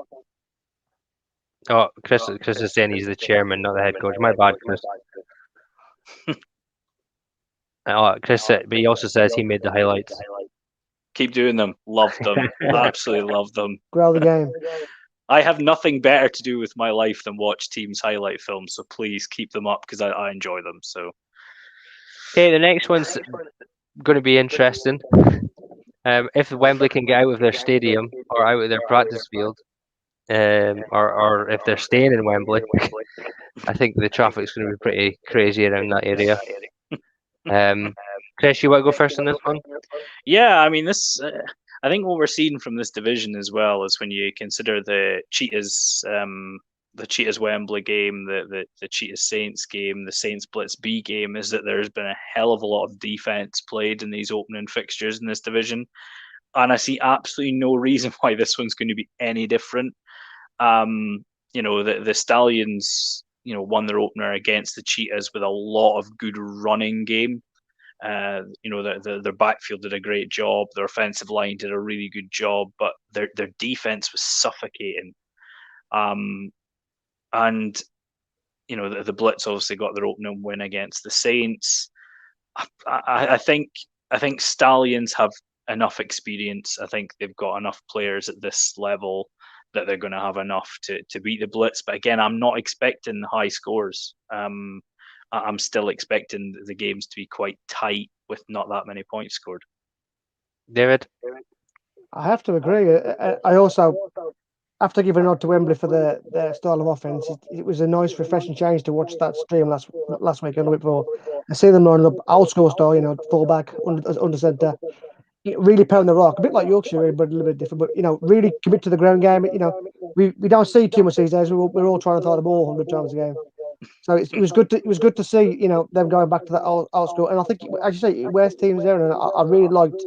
Oh, Chris is saying he's the chairman, not the head coach. My bad, Chris. Chris, but he also says he made the highlights. Keep doing them. Love them. Absolutely love them. Grow the game. I have nothing better to do with my life than watch teams' highlight films, so please keep them up because I enjoy them. So, okay, the next one's going to be interesting. If Wembley can get out of their stadium or out of their practice field, or if they're staying in Wembley, I think the traffic's going to be pretty crazy around that area. Chris, you want to go first on this one? Yeah, I mean, this. I think what we're seeing from this division as well is when you consider the Cheetahs Wembley game, the Cheetahs Saints game, the Saints Blitz B game, is that there's been a hell of a lot of defense played in these opening fixtures in this division, and I see absolutely no reason why this one's going to be any different. The Stallions, won their opener against the Cheetahs with a lot of good running game. Their backfield did a great job. Their offensive line did a really good job, but their defense was suffocating. And the Blitz obviously got their opening win against the Saints. I think Stallions have enough experience. I think they've got enough players at this level that they're going to have enough to beat the Blitz. But again, I'm not expecting high scores. I'm still expecting the games to be quite tight with not that many points scored. David? I have to agree. I also have to give a nod to Wembley for their style of offense. It was a nice, refreshing change to watch that stream last week and the week before. I see them lining up old school style, fullback, under centre, really pound the rock, a bit like Yorkshire, but a little bit different. But really commit to the ground game. We don't see too much these days. We're all trying to throw the ball 100 times a game. So it was good to see them going back to that old school. And I think, as you say, it wears teams there. And I really liked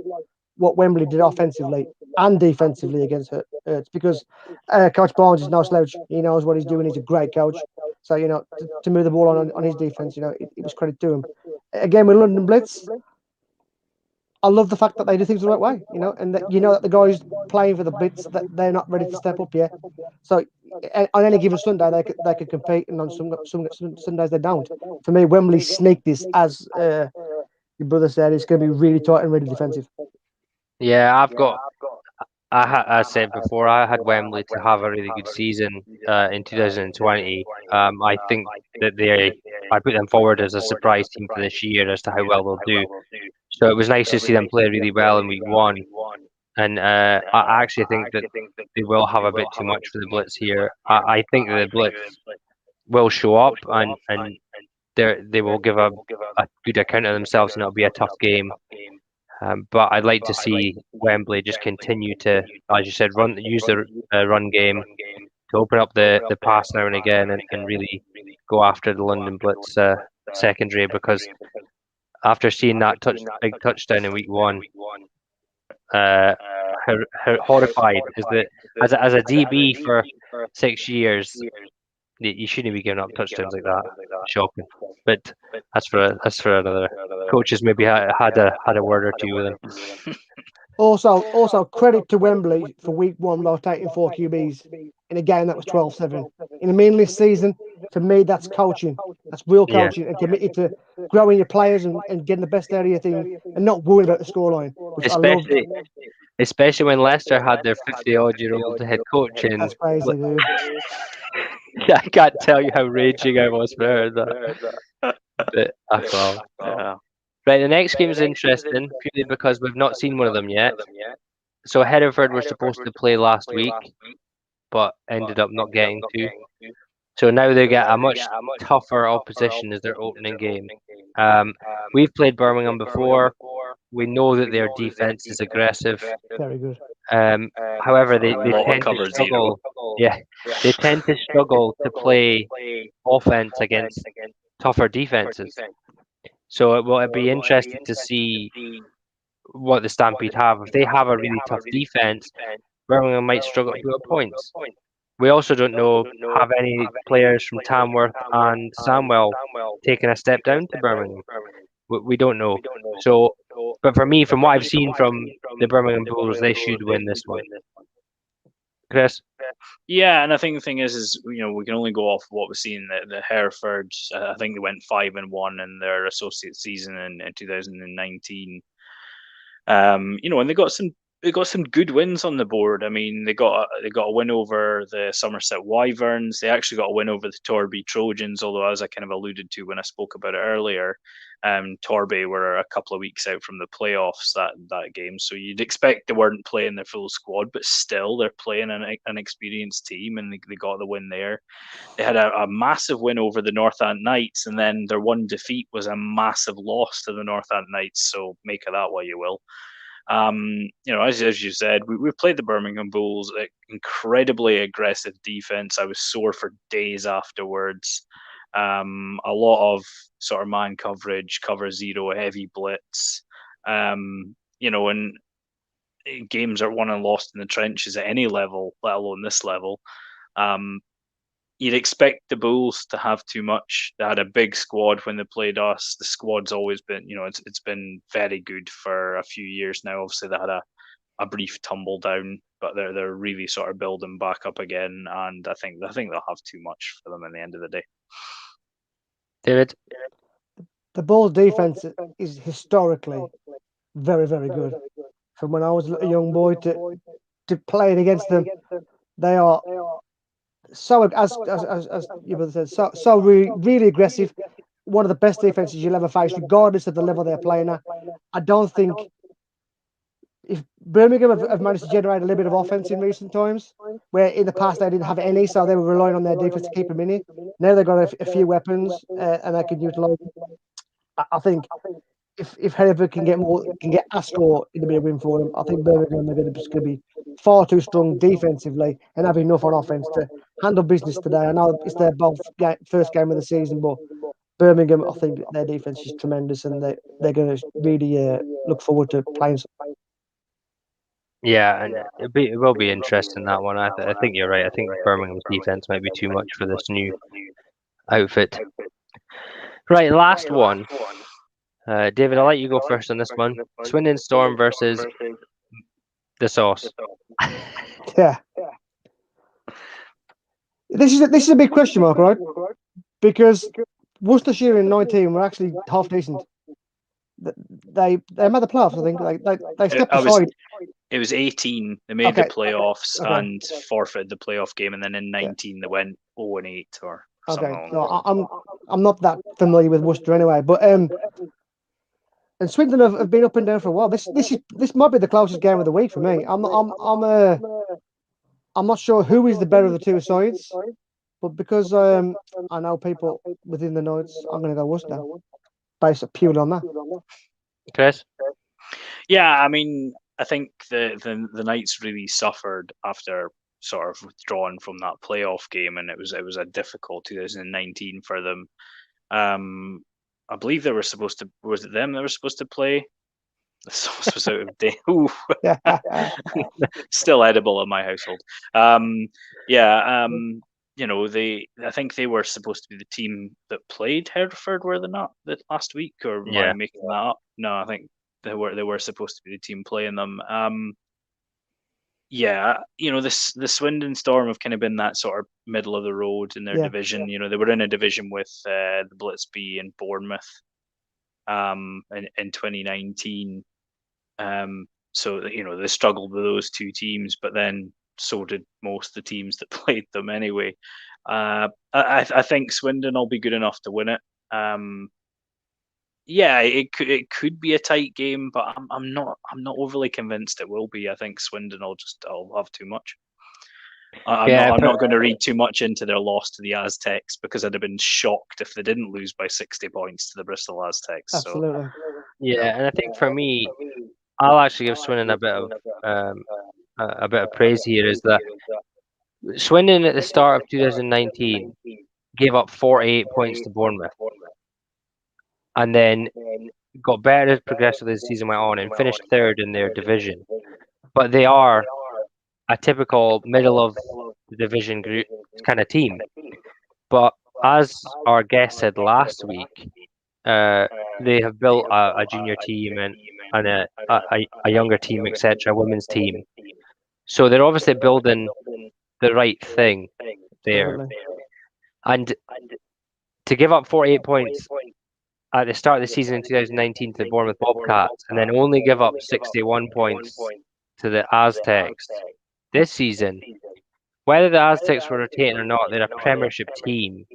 what Wembley did offensively and defensively against Hurts, because Coach Barnes is no slouch. He knows what he's doing. He's a great coach. So to move the ball on his defense, it was credit to him. Again, with London Blitz, I love the fact that they do things the right way, and that that the guys playing for the Blitz, that they're not ready to step up yet. So on any given Sunday they could compete, and on some Sundays they don't. For me, Wembley sneaked this, as your brother said, it's going to be really tight and really defensive. Yeah, I said before, I had Wembley to have a really good season in 2020. I think that I put them forward as a surprise team for this year as to how well they'll do. So it was nice to see them play really well in week 1. And I actually think that they will have a bit too much for the Blitz here. I think that the Blitz will show up and they will give a good account of themselves, and it'll be a tough game. But I'd like to see Wembley just continue to, as you said, use the run game to open up the pass now and again, and really go after the London Blitz secondary, because after seeing that big touchdown in week 1, how horrified is that as a DB for 6 years, you shouldn't be giving up touchdowns like that. Shocking. But that's for another. Coaches maybe had a word or two with him. Also credit to Wembley for week 1 rotating 4 QBs in a game that was 12-7. In a meaningless season, for me, that's coaching. That's real coaching, and committed to growing your players and getting the best out of your team and not worrying about the scoreline. Especially when Leicester had their 50-odd-year-old head coach in. That's crazy, dude. Yeah, I can't tell you how raging I was for hearing that. But well. Yeah. Right, the next game is interesting purely because we've not seen one of them yet. So Hereford were supposed to play last week, but ended up not getting to. So now they get a much tougher opposition as their opening game. We've played Birmingham before. We know that their defense is aggressive. Very good. However, they tend to struggle. Yeah, they tend to struggle to play offense against tougher defenses. So it will be interesting to see what the Stampede have. If they have a really tough defense, Birmingham might struggle to put points. We also don't know, have any players from Tamworth and Samwell taken a step down to Birmingham? We don't know. So, but for me, from what I've seen from the Birmingham Bulls, they should win this one. Chris? Yeah, and I think the thing is we can only go off what we've seen. The Hereford, I think they went 5-1 in their associate season in 2019. And they got some good wins on the board. I mean, they got a win over the Somerset Wyverns. They actually got a win over the Torby Trojans, although, as I kind of alluded to when I spoke about it earlier, Torby were a couple of weeks out from the playoffs that game. So you'd expect they weren't playing their full squad, but still they're playing an experienced team, and they got the win there. They had a massive win over the Northant Knights, and then their one defeat was a massive loss to the Northant Knights. So make of that what you will. As you said, we played the Birmingham Bulls, incredibly aggressive defense. I was sore for days afterwards. A lot of sort of man coverage, cover zero, heavy blitz. And games are won and lost in the trenches at any level, let alone this level. You'd expect the Bulls to have too much. They had a big squad when they played us. The squad's always been, it's been very good for a few years now. Obviously, they had a brief tumble down, but they're really sort of building back up again. And I think they'll have too much for them in the end of the day. David? The Bulls' defense is historically very, very good. From when I was a young boy to playing against them, they are so, as you brother said, so really aggressive. One of the best defenses you'll ever face, regardless of the level they're playing at. I don't think if Birmingham have managed to generate a little bit of offense in recent times, where in the past they didn't have any, so they were relying on their defense to keep them in it. Now they've got a few weapons and they can utilize. I think if Hereford can get a score, it'll be a win for them. I think Birmingham are going to be far too strong defensively and have enough on offense to handle business today. I know it's their first game of the season, but Birmingham, I think their defense is tremendous, and they're going to really look forward to playing. Yeah, and it will be interesting, that one. I think you're right. I think Birmingham's defense might be too much for this new outfit. Right, last one. David, I'll let you go first on this one. Swindon Storm versus the Sauce. Yeah. This is a big question mark, right? Because Worcestershire in 19 were actually half decent. They made the playoffs, I think. They stepped aside. It was 18. They made the playoffs Okay. and forfeited the playoff game, and then in 19 they went 0-8 or something. Okay, no, I'm not that familiar with Worcester anyway, but and Swindon have been up and down for a while. This might be the closest game of the week for me. I'm not sure who is the better of the two sides, but because I know people within the Knights, I'm going to go Worcester, based purely on that. Chris? Yeah, I mean, I think the Knights really suffered after sort of withdrawing from that playoff game, and it was a difficult 2019 for them. I believe they were supposed to. Was it them that were supposed to play? The sauce was out of date. Still edible in my household. You know, I think they were supposed to be the team that played Hereford, were they not, that last week? Or am I making that up? No, I think they were supposed to be the team playing them. You know, the Swindon Storm have kind of been that sort of middle of the road in their division. You know, they were in a division with the Blitzby and Bournemouth in 2019. So, you know, they struggled with those two teams, but then so did most of the teams that played them anyway. I think Swindon will be good enough to win it. It could be a tight game, but I'm not overly convinced it will be. I think Swindon will have too much. I'm not going to read too much into their loss to the Aztecs, because I'd have been shocked if they didn't lose by 60 points to the Bristol Aztecs. Absolutely. So, yeah, and I think for me, I'll actually give Swindon a bit of praise here. Is that Swindon at the start of 2019 gave up 48 points to Bournemouth, and then got better progressively as the season went on and finished third in their division. But they are a typical middle of the division group kind of team. But as our guest said last week, they have built a junior team and a younger team, etc., a women's team. So they're obviously building the right thing there. And to give up 48 points at the start of the season in 2019 to the Bournemouth Bobcats, and then only give up 61 points to the Aztecs this season, whether the Aztecs were rotating or not, they're a Premiership team.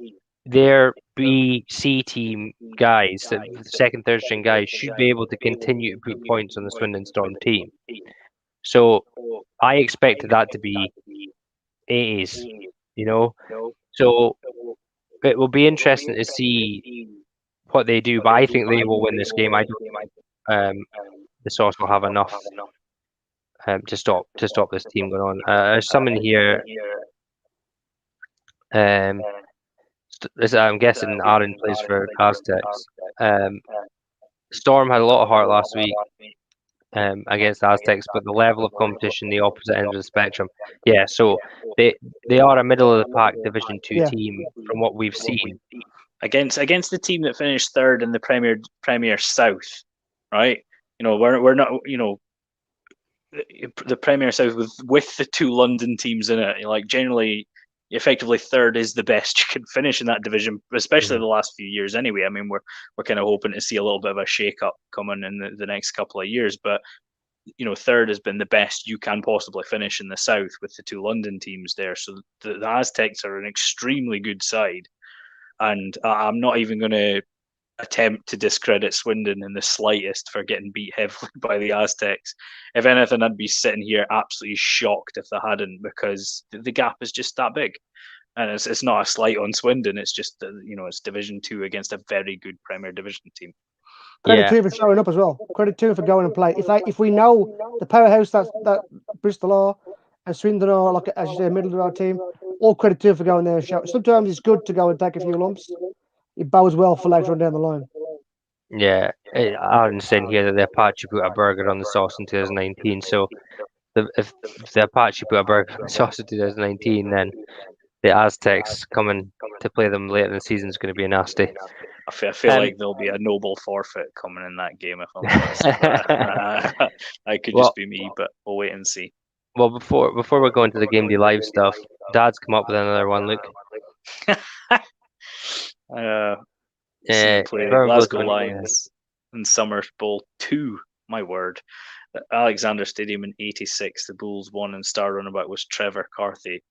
Their B, C team guys, the second, third string guys, should be able to continue to put points on the Swindon Storm team. So I expected that to be 80s, you know. So it will be interesting to see what they do, but I think they will win this game. I don't. The Sauce will have enough to stop this team going on. There's someone here. I'm guessing Aaron plays for Aztecs. Storm had a lot of heart last week against Aztecs, but the level of competition, the opposite end of the spectrum. Yeah, so they are a middle of the pack Division 2 team from what we've seen. Against the team that finished third in the Premier South, right? You know, we're not, you know, the Premier South with the two London teams in it. Like, generally, effectively third is the best you can finish in that division, especially the last few years. Anyway, I mean, we're kind of hoping to see a little bit of a shake-up coming in the next couple of years, but you know, third has been the best you can possibly finish in the South with the two London teams there. So the Aztecs are an extremely good side, and I'm not even going to attempt to discredit Swindon in the slightest for getting beat heavily by the Aztecs. If anything, I'd be sitting here absolutely shocked if they hadn't, because the gap is just that big. And it's not a slight on Swindon. It's just you know, it's Division 2 against a very good Premier Division team. Credit to him for showing up as well. Credit to him for going and play. If we know the powerhouse that Bristol are and Swindon are, like as you say, middle of the road team, all credit to him for going there and showing. Sometimes it's good to go and take a few lumps. It bodes well for later on down the line. Yeah, Aaron's saying here that the Apache put a burger on the Sauce in 2019. So if the Apache put a burger on the Sauce in 2019, then the Aztecs coming to play them later in the season is going to be nasty. I feel like there'll be a noble forfeit coming in that game, if I'm honest. I could just be me, but we'll wait and see. Well, before we go into the game day live stuff, Dad's come up with another one. Look, Seen play Trevor was Glasgow going, Lions in Summers Bowl 2. My word. At Alexander Stadium in '86, the Bulls won, and star runabout was Trevor Carthy.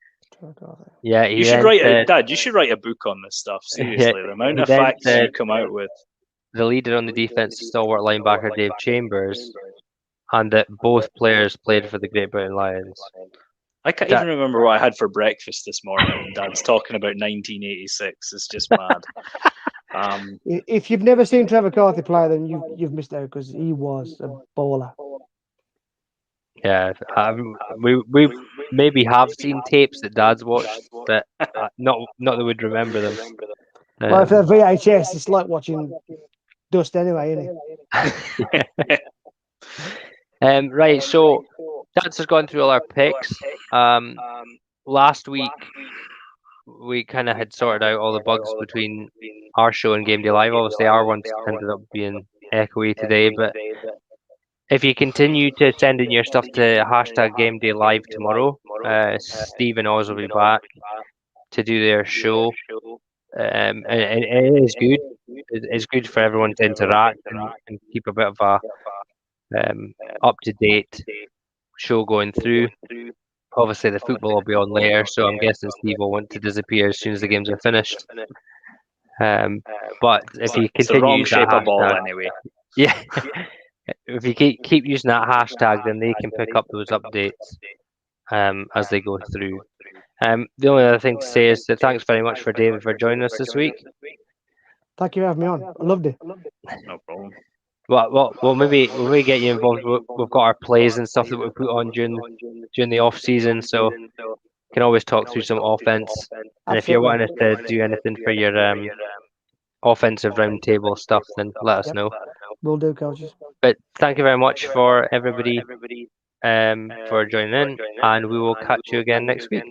Yeah, You should write Dad. You should write a book on this stuff. Seriously, the amount of facts you come out with. The leader on the defense, stalwart linebacker Dave Chambers, and that both players played for the Great Britain Lions. I can't even remember what I had for breakfast this morning, and Dad's talking about 1986. It's just mad. If you've never seen Trevor Carthy play, then you've missed out, because he was a baller. Yeah, we maybe have seen tapes that Dad's watched, but not that we'd remember them. Well, if they're VHS, it's like watching dust anyway, isn't it? Right, so that's just gone through all our picks. Last week we kind of had sorted out all the bugs between our show and Game Day Live. Obviously, our ones ended up being echoey today, but if you continue to send in your stuff to hashtag Game Day Live tomorrow, Steve and Oz will be back to do their show. And it is good. It's good for everyone to interact and keep a bit of a up-to-date show going through. Obviously, the football will be on later, so I'm guessing Steve will want to disappear as soon as the games are finished. But if you continue the wrong shape of ball anyway. Yeah. If you keep using that hashtag, then they can pick up those updates as they go through. The only other thing to say is that thanks very much for David for joining us this week. Thank you for having me on. I loved it. No problem. Well, maybe get you involved. We've got our plays and stuff that we put on during the off season, so you can always talk through some offense. And if you're wanting us to do anything for your offensive roundtable stuff, then let us know. Will do, coaches. But thank you very much for everybody for joining in, and we will catch you again next week.